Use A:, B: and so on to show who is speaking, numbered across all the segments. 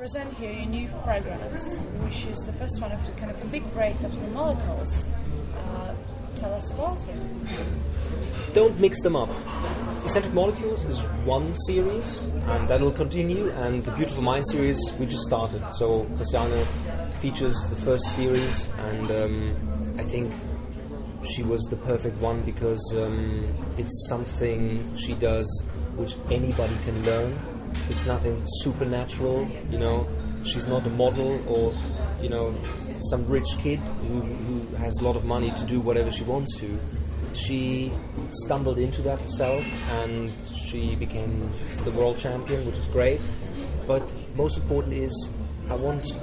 A: present here a new fragrance, which is the first one of the kind of a big break of the molecules. Tell us about it.
B: Don't mix them up. Eccentric Molecules is one series, and that will continue. And the Beautiful Mind series we just started. So Christiane features the first series, and I think she was the perfect one because it's something she does which anybody can learn. It's nothing supernatural, you know. She's not a model or, you know, some rich kid who has a lot of money to do whatever she wants to. She stumbled into that herself, and she became the world champion, which is great. But most important is I want to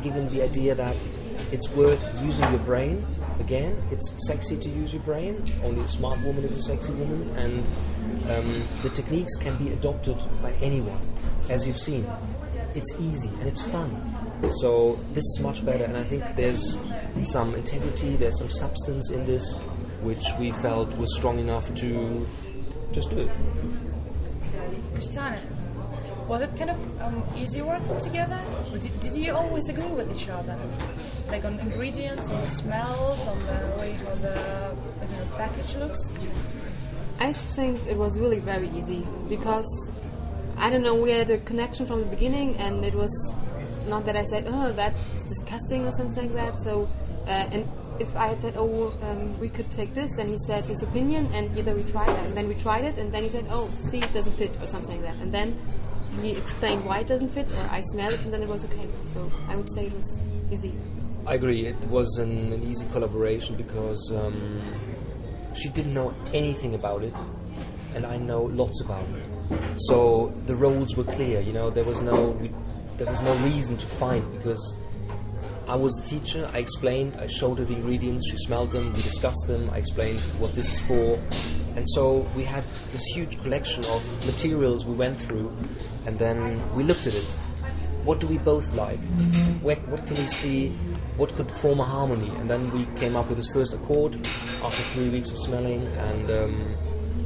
B: give them the idea that it's worth using your brain. Again, it's sexy to use your brain. Only a smart woman is a sexy woman, and the techniques can be adopted by anyone, as you've seen. It's easy and it's fun. So this is much better, and I think there's some integrity, there's some substance in this, which we felt was strong enough to just do it.
A: Christiane, was it kind of easy working together? Or did you always agree with each other? Like on ingredients, on the smells, on the way how the package looks?
C: I think it was really very easy because, I don't know, we had a connection from the beginning, and it was not that I said, oh, that's disgusting or something like that. So, and if I had said, oh, we could take this, then he said his opinion, and either we tried it, and then we tried it, and then he said, oh, see, it doesn't fit, or something like that. And then he explained why it doesn't fit, or I smelled it, and then it was okay. So I would say it was easy.
B: I agree. It was an easy collaboration because she didn't know anything about it, and I know lots about it. So the roles were clear. You know, there was no reason to fight because I was the teacher. I explained. I showed her the ingredients. She smelled them. We discussed them. I explained what this is for, and so we had this huge collection of materials we went through, and then we looked at it. What do we both like? What can we see? What could form a harmony? And then we came up with this first accord after 3 weeks of smelling, and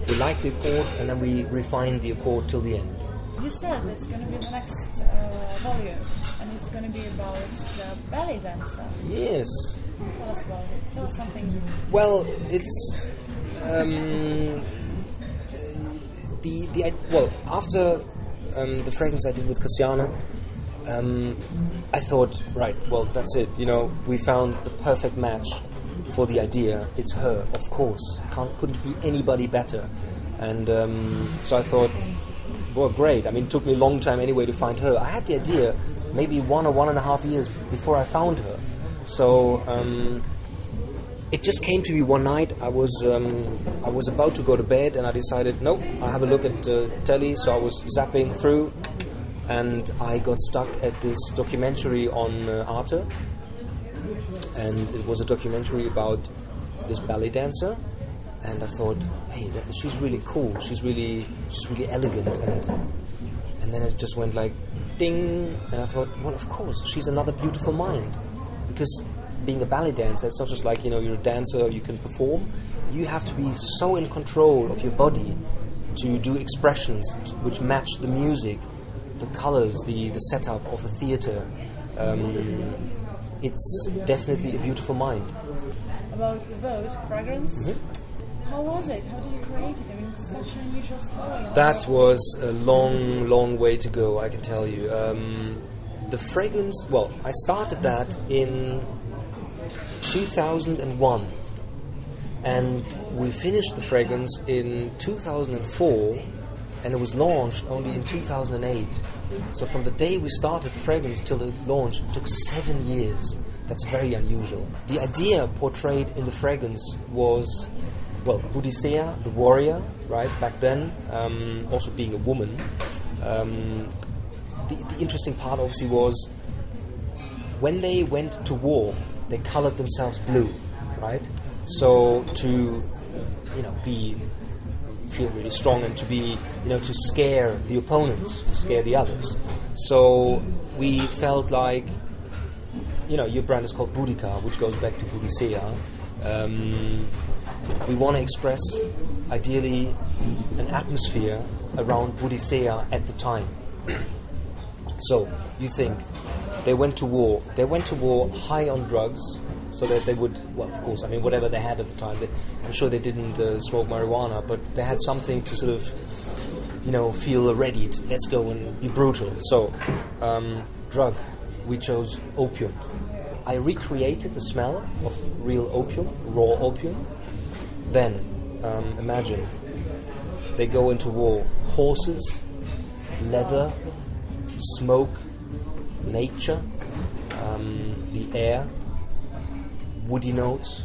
B: we liked the accord, and then we refined the accord till the end.
A: You said it's going to be the next volume, and it's going to be about the ballet dancer.
B: Yes.
A: Tell us about it. Tell us something.
B: Well, it's after the fragrance I did with Christiane, I thought, right, well, that's it. You know, we found the perfect match for the idea. It's her, of course. Couldn't be anybody better. And so I thought, well, great. I mean, it took me a long time anyway to find her. I had the idea maybe 1 or 1.5 years before I found her. So it just came to me one night. I was about to go to bed, and I decided, nope, I'll have a look at telly. So I was zapping through, and I got stuck at this documentary on Arte, and it was a documentary about this ballet dancer, and I thought, hey, she's really cool, she's really elegant, and then it just went like ding, and I thought, well, of course, she's another beautiful mind, because being a ballet dancer, it's not just like, you know, you're a dancer, you can perform, you have to be so in control of your body to do expressions which match the music, the colors, the setup of a theater. It's definitely a beautiful mind.
A: About the Vogue fragrance, how was it? How did you create it? I mean, it's such an unusual story.
B: That was a long, long way to go, I can tell you. The fragrance, well, I started that in 2001, and we finished the fragrance in 2004, and it was launched only in 2008. So from the day we started the fragrance till the launch, it took 7 years. That's very unusual. The idea portrayed in the fragrance was, well, Boudicea, the warrior, right, back then, also being a woman. The interesting part obviously was when they went to war, they colored themselves blue, right? So to, you know, feel really strong and to be, you know, to scare the opponents, to scare the others. So we felt like, you know, your brand is called Boudica, which goes back to Boudicea. We want to express, ideally, an atmosphere around Boudicea at the time. So you think they went to war? They went to war high on drugs, so that they would. Well, of course, I mean whatever they had at the time. I'm sure they didn't smoke marijuana, but they had something to sort of, feel ready. Let's go and be brutal. So, drug. We chose opium. I recreated the smell of real opium, raw opium. Then, imagine, they go into war. Horses, leather, smoke, nature, the air, woody notes.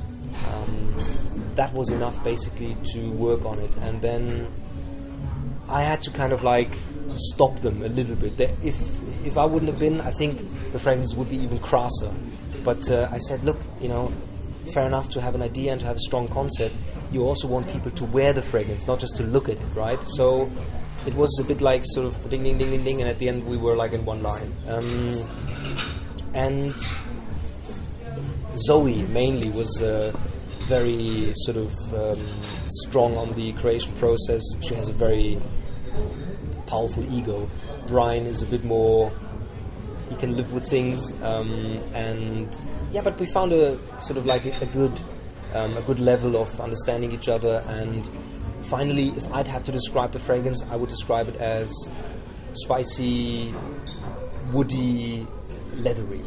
B: That was enough basically to work on it. And then I had to kind of like stop them a little bit. If I wouldn't have been, I think the fragrance would be even crasser. But I said, look, fair enough to have an idea and to have a strong concept. You also want people to wear the fragrance, not just to look at it, right? So it was a bit like sort of ding, ding, ding, ding, ding, and at the end we were like in one line. And Zoe mainly was very sort of strong on the creation process. She has a very powerful ego. Brian is a bit more, he can live with things, and yeah, but we found a sort of like a good level of understanding each other. And finally, if I'd have to describe the fragrance, I would describe it as spicy, woody, leathery.